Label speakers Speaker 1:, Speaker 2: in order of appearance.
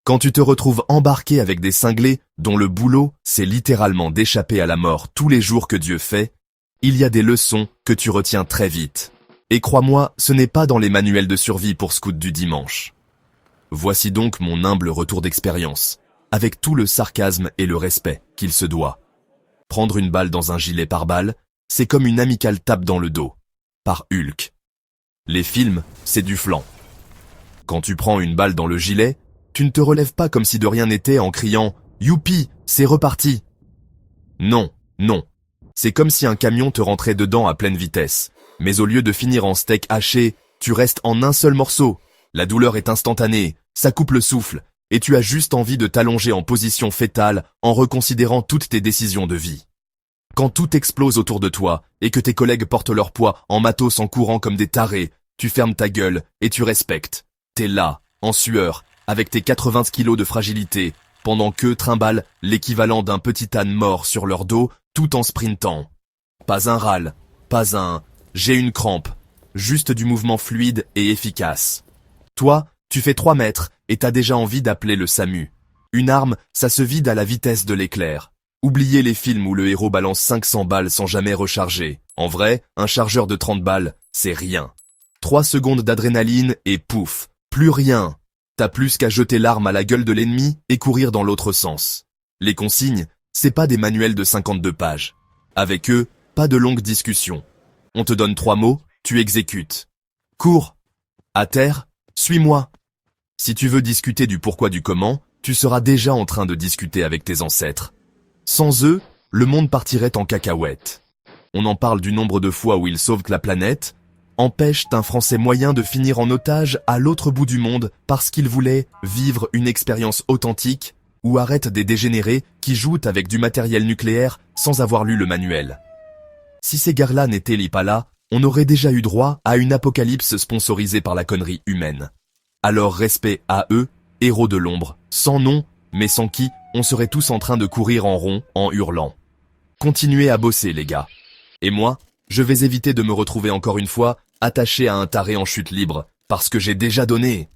Speaker 1: Quand tu te retrouves embarqué avec des cinglés dont le boulot, c'est littéralement d'échapper à la mort tous les jours que Dieu fait, il y a des leçons que tu retiens très vite. Et crois-moi, ce n'est pas dans les manuels de survie pour scouts du dimanche. Voici donc mon humble retour d'expérience, avec tout le sarcasme et le respect qu'il se doit. Prendre une balle dans un gilet pare-balles, c'est comme une amicale tape dans le dos, par Hulk. Les films, c'est du flanc. Quand tu prends une balle dans le gilet, tu ne te relèves pas comme si de rien n'était en criant « Youpi, c'est reparti !» Non, non. C'est comme si un camion te rentrait dedans à pleine vitesse. Mais au lieu de finir en steak haché, tu restes en un seul morceau. La douleur est instantanée, ça coupe le souffle, et tu as juste envie de t'allonger en position fétale en reconsidérant toutes tes décisions de vie. Quand tout explose autour de toi, et que tes collègues portent leur poids en matos en courant comme des tarés, tu fermes ta gueule et tu respectes. T'es là, en sueur, avec tes 80 kilos de fragilité, pendant qu'eux trimballent l'équivalent d'un petit âne mort sur leur dos tout en sprintant. Pas un râle, pas un « j'ai une crampe », juste du mouvement fluide et efficace. Toi, tu fais 3 mètres et t'as déjà envie d'appeler le SAMU. Une arme, ça se vide à la vitesse de l'éclair. Oubliez les films où le héros balance 500 balles sans jamais recharger. En vrai, un chargeur de 30 balles, c'est rien. 3 secondes d'adrénaline et pouf, plus rien. T'as plus qu'à jeter l'arme à la gueule de l'ennemi et courir dans l'autre sens. Les consignes, c'est pas des manuels de 52 pages. Avec eux, pas de longues discussions. On te donne 3 mots, tu exécutes. Cours. À terre, suis-moi. Si tu veux discuter du pourquoi du comment, tu seras déjà en train de discuter avec tes ancêtres. Sans eux, le monde partirait en cacahuète. On en parle du nombre de fois où ils sauvent la planète, empêchent un Français moyen de finir en otage à l'autre bout du monde parce qu'il voulait vivre une expérience authentique, ou arrêtent des dégénérés qui jouent avec du matériel nucléaire sans avoir lu le manuel. Si ces gars-là n'étaient pas là, on aurait déjà eu droit à une apocalypse sponsorisée par la connerie humaine. Alors respect à eux, héros de l'ombre, sans nom, mais sans qui on serait tous en train de courir en rond en hurlant. Continuez à bosser les gars. Et moi, je vais éviter de me retrouver encore une fois attaché à un taré en chute libre, parce que j'ai déjà donné.